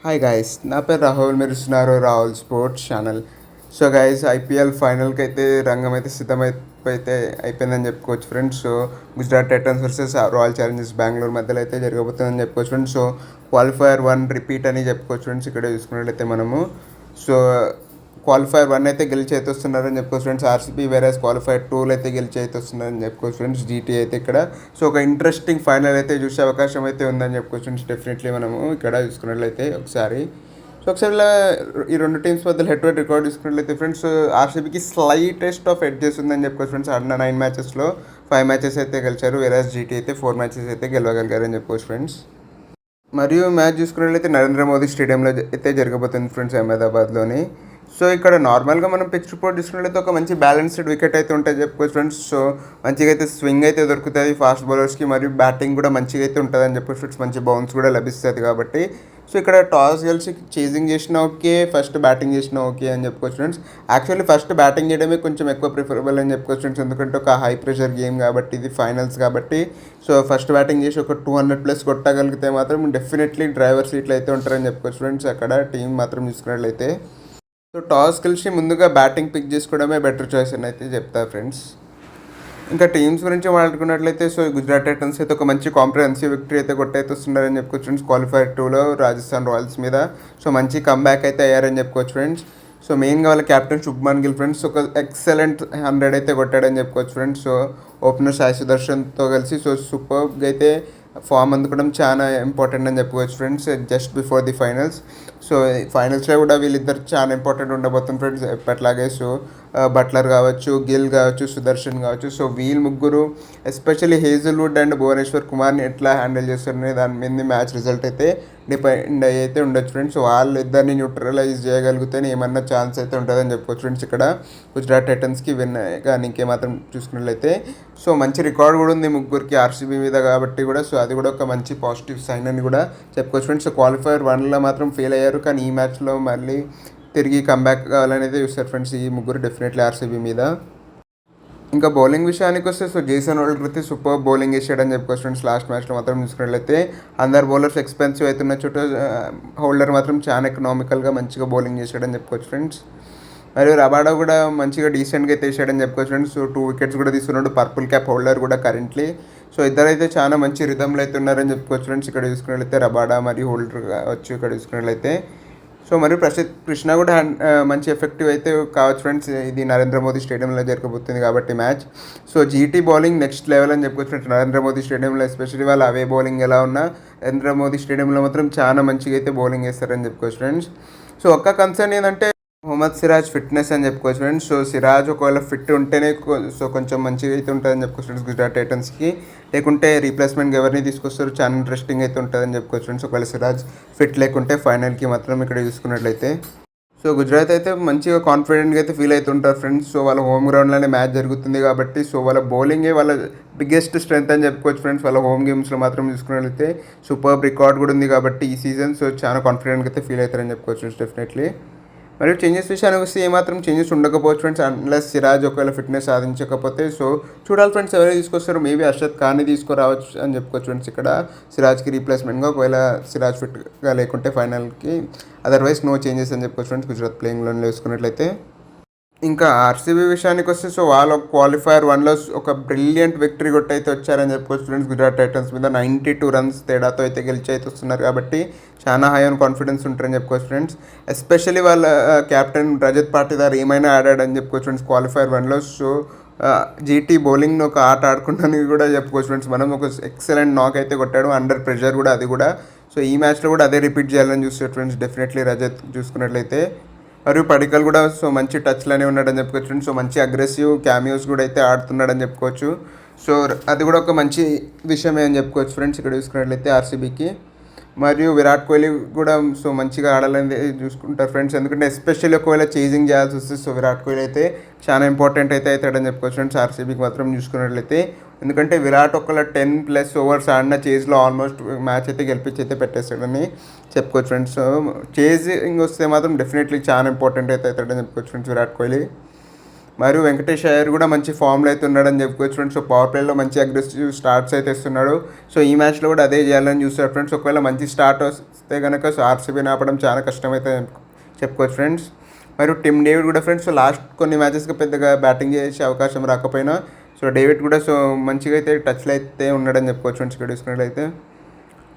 Hi guys, నా పేరు రాహుల్. మీరు ఇస్తున్నారు Rahul sports channel. So guys, IPL ఫైనల్కి అయితే రంగం అయితే సిద్ధమైతే అయిపోయిందని చెప్పుకోవచ్చు friends. So Gujarat Titans versus Royal Challengers Bengaluru మధ్యలో అయితే జరగబోతుందని చెప్పుకోవచ్చు ఫ్రెండ్స్. సో క్వాలిఫైయర్ 1 రిపీట్ అని చెప్పుకోవచ్చు ఫ్రెండ్స్. ఇక్కడ చూసుకున్నట్లయితే మనము సో క్వాలిఫైర్ 1 అయితే గెలిచి అయితే వస్తున్నారని చెప్పుకోవచ్చు ఫ్రెండ్స్. ఆర్సీబీ వేరేస్ క్వాలిఫైర్ 2 అయితే గెలిచి అయితే వస్తున్నారని చెప్పుకోవచ్చు ఫ్రెండ్స్. జీటీ అయితే ఇక్కడ సో ఒక ఇంట్రెస్టింగ్ ఫైనల్ అయితే చూసే అవకాశం అయితే ఉందని చెప్పుకోవచ్చు ఫ్రెండ్స్. డెఫినెట్లీ మనము ఇక్కడ చూసుకున్నట్లయితే ఒకసారి ఇలా ఈ రెండు టీమ్స్ మధ్య హెడ్ టు హెడ్ రికార్డ్ చూసుకున్నట్లయితే ఫ్రెండ్స్, ఆర్సీబీకి స్లైటెస్ట్ ఆఫ్ ఎడ్జెస్ ఉందని చెప్పుకోవచ్చు ఫ్రెండ్స్. ఆడిన 9 మ్యాచెస్లో 5 మ్యాచెస్ అయితే గెలిచారు, వేరేస్ జీటీ అయితే 4 మ్యాచెస్ అయితే గెలవగలిగారని చెప్పుకోవచ్చు ఫ్రెండ్స్. మరియు మ్యాచ్ చూసుకున్నట్లయితే నరేంద్ర మోదీ స్టేడియంలో అయితే జరగబోతుంది ఫ్రెండ్స్, అహ్మదాబాద్లోని. సో ఇక్కడ నార్మల్గా మనం పిచ్ రిపోర్ట్ చూసుకున్నట్లయితే ఒక మంచి బ్యాలెన్స్డ్ వికెట్ అయితే ఉంటుంది చెప్పుకోవచ్చు ఫ్రెండ్స్. సో మంచిగా అయితే స్వింగ్ అయితే దొరుకుతుంది ఫాస్ట్ బౌలర్స్కి, మరియు బ్యాటింగ్ కూడా మంచిగా అయితే ఉంటుంది అని చెప్పొచ్చు ఫ్రెండ్స్. మంచి బౌన్స్ కూడా లభిస్తుంది కాబట్టి సో ఇక్కడ టాస్ గెలిచి చేజింగ్ చేసినా ఓకే, ఫస్ట్ బ్యాటింగ్ చేసినా ఓకే అని చెప్పుకోవచ్చు ఫ్రెండ్స్. యాక్చువల్లీ ఫస్ట్ బ్యాటింగ్ చేయడమే కొంచెం ఎక్కువ ప్రిఫరబుల్ అని చెప్పుకోవచ్చు ఫ్రెండ్స్, ఎందుకంటే ఒక హై ప్రెషర్ గేమ్ కాబట్టి, ఇది ఫైనల్స్ కాబట్టి. సో ఫస్ట్ బ్యాటింగ్ చేసి ఒక 200+ కొట్టగలిగితే మాత్రం డెఫినెట్లీ డ్రైవర్ సీట్లు అయితే ఉంటారని చెప్పుకోవచ్చు ఫ్రెండ్స్. అక్కడ టీం మాత్రం చూసుకున్నట్లయితే సో టాస్ గెలిచి ముందుగా బ్యాటింగ్ పిక్ చేసుకోవడమే బెటర్ చాయిస్ అని అయితే చెప్తా ఫ్రెండ్స్. ఇంకా టీమ్స్ గురించి మాట్లాడుకున్నట్లయితే సో గుజరాత్ టైటన్స్ అయితే ఒక మంచి కాంప్రహెన్సివ్ విక్టరీ అయితే కొట్టయితే వస్తున్నారని చెప్పుకోవచ్చు ఫ్రెండ్స్. క్వాలిఫైర్ 2లో రాజస్థాన్ రాయల్స్ మీద సో మంచి కంబ్యాక్ అయితే అయ్యారని చెప్పుకోవచ్చు ఫ్రెండ్స్. సో మెయిన్గా వాళ్ళ కెప్టెన్ శుభ్మన్ గిల్ ఫ్రెండ్స్ ఒక ఎక్సలెంట్ 100 అయితే కొట్టాడని చెప్పుకోవచ్చు ఫ్రెండ్స్. సో ఓపెనర్ సాయి సుదర్శన్తో కలిసి సో సూపర్గా అయితే ఫామ్ అందుకోవడం చాలా ఇంపార్టెంట్ అని చెప్పుకోవచ్చు friends, just before the finals. So ఫైనల్స్లో కూడా వీళ్ళిద్దరు చాలా ఇంపార్టెంట్ ఉండబోతుంది ఫ్రెండ్స్ ఎప్పట్లాగే. సో బట్లర్ కావచ్చు, గిల్ కావచ్చు, సుదర్శన్ కావచ్చు, సో వీళ్ళు ముగ్గురు ఎస్పెషల్లీ హేజల్వుడ్ అండ్ భువనేశ్వర్ కుమార్ని ఎట్లా హ్యాండిల్ చేస్తారనే దాని మీద మ్యాచ్ రిజల్ట్ అయితే డిపెండ్ అయితే ఉండొచ్చు ఫ్రెండ్స్. సో వాళ్ళు ఇద్దరిని న్యూట్రలైజ్ చేయగలిగితేనే ఏమన్నా ఛాన్స్ అయితే ఉంటుందని చెప్పుకోవచ్చు ఫ్రెండ్స్. ఇక్కడ గుజరాత్ టైటన్స్కి విన్ కానీ ఇంకేమాత్రం చూసుకున్నట్లయితే సో మంచి రికార్డ్ కూడా ఉంది ముగ్గురికి ఆర్సీబీ మీద కాబట్టి కూడా, సో అది కూడా ఒక మంచి పాజిటివ్ సైన్ అని కూడా చెప్పుకోవచ్చు ఫ్రెండ్స్. సో క్వాలిఫైర్ 1లో మాత్రం ఫెయిల్ అయ్యారు, కానీ ఈ మ్యాచ్లో మళ్ళీ తిరిగి కంబ్యాక్ కావాలనేది చూస్తారు ఫ్రెండ్స్ ఈ ముగ్గురు డెఫినెట్లీ ఆర్సీబీ మీద. ఇంకా బౌలింగ్ విషయానికి వస్తే so Jason Holder super bowling వేసాడని చెప్పుకోవచ్చు ఫ్రెండ్స్. లాస్ట్ మ్యాచ్లో మాత్రం చూసుకున్నట్లయితే అందరు బౌలర్స్ ఎక్స్పెన్సివ్ అవుతున్న చోట హోల్డర్ మాత్రం చాలా ఎకనామికల్గా మంచిగా బౌలింగ్ చేశాడని చెప్పుకోవచ్చు ఫ్రెండ్స్. మరియు రబాడా కూడా మంచిగా డీసెంట్గా అయితే వేసాడని చెప్పుకోవచ్చు ఫ్రెండ్స్. సో 2 వికెట్స్ కూడా తీసుకున్నాడు, పర్పుల్ క్యాప్ హోల్డర్ కూడా కరెంట్లీ. సో ఇద్దరైతే చాలా మంచి రిథంలో అయితే ఉన్నారని చెప్పుకోవచ్చు ఫ్రెండ్స్. ఇక్కడ చూసుకున్నట్లయితే రబాడా మరియు హోల్డర్ కావచ్చు ఇక్కడ చూసుకున్నట్లయితే. సో మరియు ప్రసిద్ధ్ కృష్ణ కూడా మంచి ఎఫెక్టివ్ అయితే కావచ్చు ఫ్రెండ్స్. ఇది నరేంద్ర మోదీ స్టేడియంలో జరగబోతుంది కాబట్టి match. So GT bowling next level అని చెప్పుకోవచ్చు ఫ్రెండ్స్ నరేంద్ర మోదీ స్టేడియంలో. ఎస్పెషల్లీ వాళ్ళు అవే బౌలింగ్ ఎలా ఉన్నా నరేంద్ర మోదీ స్టేడియంలో మాత్రం చాలా మంచిగా అయితే బౌలింగ్ వేస్తారని చెప్పుకోవచ్చు ఫ్రెండ్స్. సో ఒక్క కన్సర్న్ ఏంటంటే మొహమ్మద్ సిరాజ్ ఫిట్నెస్ అని చెప్పుకోవచ్చు ఫ్రెండ్స్. సో సిరాజ్ ఒకవేళ ఫిట్ ఉంటేనే సో కొంచెం మంచిగా అయితే ఉంటుందని చెప్పుకోవచ్చు ఫ్రెండ్స్ గుజరాత్ టైటన్స్కి. లేకుంటే రీప్లేస్మెంట్ ఎవరిని తీసుకొస్తారు చాలా ఇంట్రెస్టింగ్ అయితే ఉంటుందని చెప్పుకోవచ్చు ఫ్రెండ్స్. ఒకవేళ సిరాజ్ ఫిట్ లేకుంటే ఫైనల్కి మాత్రం ఇక్కడ చూసుకున్నట్లయితే సో గుజరాత్ అయితే మంచిగా కాన్ఫిడెంట్గా అయితే ఫీల్ అవుతుంటారు ఫ్రెండ్స్. సో వాళ్ళ హోమ్ గ్రౌండ్లోనే మ్యాచ్ జరుగుతుంది కాబట్టి సో వాళ్ళ బౌలింగే వాళ్ళ బిగ్గెస్ట్ స్ట్రెంత్ అని చెప్పుకోవచ్చు ఫ్రెండ్స్. వాళ్ళ హోమ్ గేమ్స్లో మాత్రం చూసుకున్నట్లయితే సూపర్ రికార్డ్ కూడా ఉంది కాబట్టి ఈ సీజన్ సో చాలా కాన్ఫిడెంట్గా అయితే ఫీల్ అవుతారని చెప్పుకోవచ్చు ఫ్రెండ్స్ డెఫినెట్లీ. మరియు చేంజెస్ విషయానికి వస్తే ఏమాత్రం చేంజెస్ ఉండకపోవచ్చు ఫ్రెండ్స్, అన్లెస్ సిరాజ్ ఒకవేళ ఫిట్నెస్ సాధించకపోతే. సో చూడాలి ఫ్రెండ్స్ ఎవరైనా తీసుకొస్తారు, మేబీ అర్షద్ ఖాన్ని తీసుకురావచ్చు అని చెప్పుకోవచ్చు ఫ్రెండ్స్. ఇక్కడ సిరాజ్కి రీప్లేస్మెంట్గా ఒకవేళ సిరాజ్ ఫిట్గా లేకుంటే ఫైనల్కి, అదర్వైజ్ నో చేంజెస్ అని చెప్పుకోవచ్చు ఫ్రెండ్స్ గుజరాత్ ప్లేయింగ్ లోన్లో వేసుకున్నట్లయితే. ఇంకా ఆర్సీబీ విషయానికి వస్తే సో వాళ్ళు క్వాలిఫైర్ 1లో ఒక బ్రిలియంట్ విక్టరీ కొట్టయితే వచ్చారని చెప్పుకోవచ్చు ఫ్రెండ్స్ గుజరాత్ టైటన్స్ మీద. 92 రన్స్ తేడాతో అయితే గెలిచి అయితే వస్తున్నారు కాబట్టి చాలా హై ఆన్ కాన్ఫిడెన్స్ ఉంటారని చెప్పుకోవచ్చు ఫ్రెండ్స్. ఎస్పెషల్లీ వాళ్ళ క్యాప్టెన్ రజత్ పాటిదార్ ఏమైనా ఆడాడని చెప్పుకోవచ్చు ఫ్రెండ్స్ క్వాలిఫైర్ 1లో. సో జీటీ బౌలింగ్ను ఒక ఆట ఆడుకుంటానికి కూడా చెప్పుకోవచ్చు ఫ్రెండ్స్. మనం ఒక ఎక్సలెంట్ నాక్ అయితే కొట్టాడు అండర్ ప్రెషర్ కూడా, అది కూడా. సో ఈ మ్యాచ్లో కూడా అదే రిపీట్ చేయాలని చూస్తారు ఫ్రెండ్స్ డెఫినెట్లీ రజత్ చూసుకున్నట్లయితే. మరియు పడికల్ కూడా సో మంచి టచ్లోనే ఉన్నాడని చెప్పుకోవచ్చు ఫ్రెండ్స్. సో మంచి అగ్రెసివ్ క్యామియోస్ కూడా అయితే ఆడుతున్నాడని చెప్పుకోవచ్చు. సో అది కూడా ఒక మంచి విషయమే అని చెప్పుకోవచ్చు ఫ్రెండ్స్ ఇక్కడ చూసుకున్నట్లయితే ఆర్సీబీకి. మరియు విరాట్ కోహ్లీ కూడా సో మంచిగా ఆడాలని చూసుకుంటారు ఫ్రెండ్స్, ఎందుకంటే ఎస్పెషల్లీ ఒకవేళ చేజింగ్ చేయాల్సి వస్తే సో విరాట్ కోహ్లీ అయితే చాలా ఇంపార్టెంట్ అయితే అవుతాడని చెప్పుకోవచ్చు ఫ్రెండ్స్ ఆర్సీబీకి మాత్రం చూసుకున్నట్లయితే. ఎందుకంటే విరాట్ ఒకవేళ 10+ ఓవర్స్ ఆడిన చేజ్లో ఆల్మోస్ట్ మ్యాచ్ అయితే గెలిపించి అయితే పెట్టేస్తాడని చెప్పుకోవచ్చు ఫ్రెండ్స్. చేజింగ్ వస్తే మాత్రం డెఫినెట్లీ చాలా ఇంపార్టెంట్ అయితే అవుతాడని చెప్పుకోవచ్చు ఫ్రెండ్స్ విరాట్ కోహ్లీ. మరియు వెంకటేష్ అయ్యర్ కూడా మంచి ఫామ్లో అయితే ఉన్నాడని చెప్పుకోవచ్చు ఫ్రెండ్స్. సో పవర్ ప్లేలో మంచి అగ్రెసివ్ స్టార్ట్స్ అయితే ఇస్తున్నాడు. సో ఈ మ్యాచ్లో కూడా అదే చేయాలని చూస్తారు ఫ్రెండ్స్. ఒకవేళ మంచి స్టార్ట్ వస్తే కనుక సో ఆర్సీబీని ఆపడం చాలా కష్టమైతే చెప్పుకోవచ్చు ఫ్రెండ్స్. మరియు టిమ్ డేవిడ్ కూడా ఫ్రెండ్స్ సో లాస్ట్ కొన్ని మ్యాచెస్కి పెద్దగా బ్యాటింగ్ చేసే అవకాశం రాకపోయినా సో డేవిడ్ కూడా సో మంచిగా అయితే టచ్లో అయితే ఉన్నాడని చెప్పుకోవచ్చు ఫ్రెండ్స్ ఇక్కడ చూసుకున్నట్లయితే.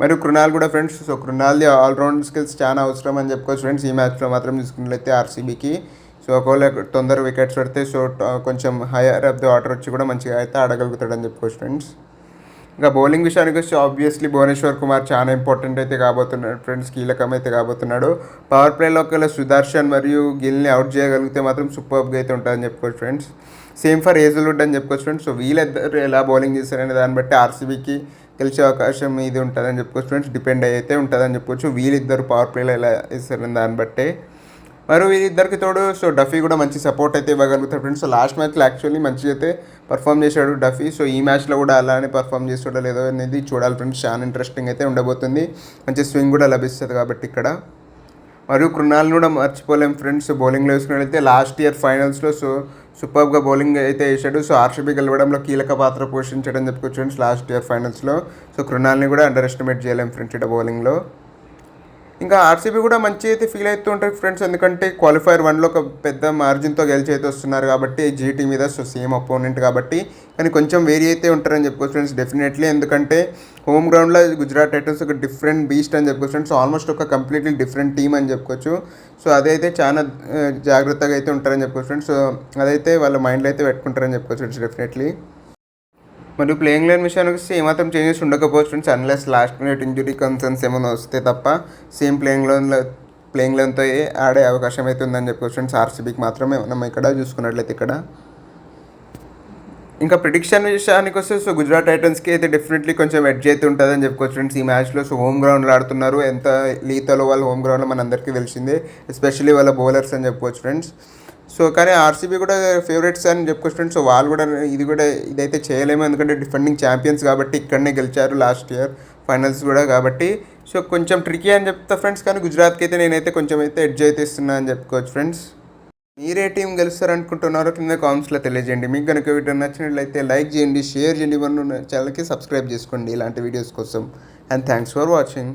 మరియు కృణాల్ కూడా ఫ్రెండ్స్. సో కృణాల్ది ఆల్రౌండ్ స్కిల్స్ చాలా అవసరం అని చెప్పుకోవచ్చు ఫ్రెండ్స్ ఈ మ్యాచ్లో మాత్రం చూసుకున్నట్లయితే ఆర్సీబీకి. సో ఒకవేళ తొందర వికెట్స్ పడితే సో కొంచెం హైయర్ ఆఫ్ ది ఆర్డర్ వచ్చి కూడా మంచిగా అయితే ఆడగలుగుతాడని చెప్పుకోవచ్చు ఫ్రెండ్స్. ఇంకా బౌలింగ్ విషయానికి వస్తే ఆబ్వియస్లీ భువనేశ్వర్ కుమార్ చాలా ఇంపార్టెంట్ అయితే కాబోతున్నాడు ఫ్రెండ్స్, కీలకం అయితే కాబోతున్నాడు. పవర్ ప్లేలో ఒకవేళ సుదర్శన్ మరియు గిల్ని అవుట్ చేయగలిగితే మాత్రం సూపర్గా అయితే ఉంటుందని చెప్పుకోవచ్చు ఫ్రెండ్స్. సేమ్ ఫర్ హేజల్వుడ్ అని చెప్పుకోవచ్చు ఫ్రెండ్స్. సో వీళ్ళిద్దరు ఎలా బౌలింగ్ చేస్తారనే దాన్ని బట్టి ఆర్సీబీకి గెలిచే అవకాశం ఇది ఉంటుందని చెప్పుకోవచ్చు ఫ్రెండ్స్. డిపెండ్ అయితే ఉంటుందని చెప్పుకోవచ్చు వీళ్ళిద్దరు పవర్ ప్లేలో ఎలా వేస్తారని దాన్ని బట్టే. మరియు వీళ్ళిద్దరికి తోడు సో డఫీ కూడా మంచి సపోర్ట్ అయితే ఇవ్వగలుగుతారు ఫ్రెండ్స్. సో లాస్ట్ మ్యాచ్లో యాక్చువల్లీ మంచిగా అయితే పర్ఫామ్ చేశాడు డఫీ. సో ఈ మ్యాచ్లో కూడా అలానే పర్ఫామ్ చేస్తాడో లేదో అనేది చూడాలి ఫ్రెండ్స్. చాలా ఇంట్రెస్టింగ్ అయితే ఉండబోతుంది. మంచి స్వింగ్ కూడా లభిస్తుంది కాబట్టి ఇక్కడ. మరియు కృణాల్ని కూడా మర్చిపోలేం ఫ్రెండ్స్. బౌలింగ్లో వేసుకున్నట్లయితే లాస్ట్ ఇయర్ ఫైనల్స్లో సో సూపర్గా బౌలింగ్ అయితే వేసాడు. సో ఆర్సీబీ గెలవడంలో కీలక పాత్ర పోషించడం చెప్పుకోవచ్చు ఫ్రెండ్స్ లాస్ట్ ఇయర్ ఫైనల్స్లో. సో కృణాల్ని కూడా అండర్ ఎస్టిమేట్ చేయలేం ఫ్రెండ్స్ ఇక్కడ బౌలింగ్లో. ఇంకా ఆర్సీబీ కూడా మంచి అయితే ఫీల్ అవుతూ ఉంటుంది ఫ్రెండ్స్, ఎందుకంటే క్వాలిఫైర్ 1లో ఒక పెద్ద మార్జిన్తో గెలిచి అయితే వస్తున్నారు కాబట్టి జీటీ మీద. సో సేమ్ అపోనెంట్ కాబట్టి, కానీ కొంచెం వేరీ అయితే ఉంటారని చెప్పుకోవచ్చు ఫ్రెండ్స్ డెఫినెట్లీ. ఎందుకంటే హోమ్ గ్రౌండ్లో గుజరాత్ టైటన్స్ ఒక డిఫరెంట్ బీస్ట్ అని చెప్పుకోవచ్చు ఫ్రెండ్స్. ఆల్మోస్ట్ ఒక కంప్లీట్లీ డిఫరెంట్ టీమ్ అని చెప్పుకోవచ్చు. సో అదైతే చాలా జాగ్రత్తగా అయితే ఉంటారని చెప్పుకోవచ్చు ఫ్రెండ్స్. సో అదైతే వాళ్ళ మైండ్లో అయితే పెట్టుకుంటారని చెప్పుకోవచ్చు ఫ్రెండ్స్ డెఫినెట్లీ. మరియు ప్లేయింగ్ లైన్ విషయానికి వస్తే ఏమాత్రం చేంజెస్ ఉండకపోవచ్చు friends, unless last minute injury concerns ఏమైనా వస్తే తప్ప సేమ్ ప్లేయింగ్ లైన్తో ఆడే అవకాశం అయితే ఉందని చెప్పుకోవచ్చు ఫ్రెండ్స్ ఆర్సీబీకి మాత్రమే. మనం ఇక్కడ చూసుకున్నట్లయితే ఇక్కడ ఇంకా ప్రిడిక్షన్ విషయానికి వస్తే సో గుజరాత్ టైటన్స్కి అయితే డెఫినెట్లీ కొంచెం ఎడ్జ్ అయితే ఉంటుందని చెప్పుకోవచ్చు ఫ్రెండ్స్ ఈ మ్యాచ్లో. సో హోమ్ గ్రౌండ్లో ఆడుతున్నారు, ఎంత లీతలో వాళ్ళు హోమ్ గ్రౌండ్లో మన అందరికీ తెలిసిందే, ఎస్పెషల్లీ వాళ్ళ బౌలర్స్ అని చెప్పుకోవచ్చు ఫ్రెండ్స్. సో కానీ ఆర్సీబీ కూడా ఫేవరెట్స్ అని చెప్పుకోవచ్చు ఫ్రెండ్స్. సో వాళ్ళు కూడా ఇదైతే చేయలేము, ఎందుకంటే డిఫెండింగ్ ఛాంపియన్స్ కాబట్టి ఇక్కడనే గెలిచారు లాస్ట్ ఇయర్ ఫైనల్స్ కూడా కాబట్టి. సో కొంచెం ట్రికీ అని చెప్తా ఫ్రెండ్స్, కానీ గుజరాత్కి అయితే నేనైతే కొంచెం అయితే ఎడ్జ్ అయితే ఇస్తున్నా అని చెప్పుకోవచ్చు ఫ్రెండ్స్. మీరే టీం గెలుస్తారనుకుంటున్నారో కింద కామెంట్స్లో తెలియజేయండి. మీకు కనుక వీడియో నచ్చినట్లయితే లైక్ చేయండి, షేర్ చేయండి, మన ఛానల్కి సబ్స్క్రైబ్ చేసుకోండి ఇలాంటి వీడియోస్ కోసం. And thanks for watching.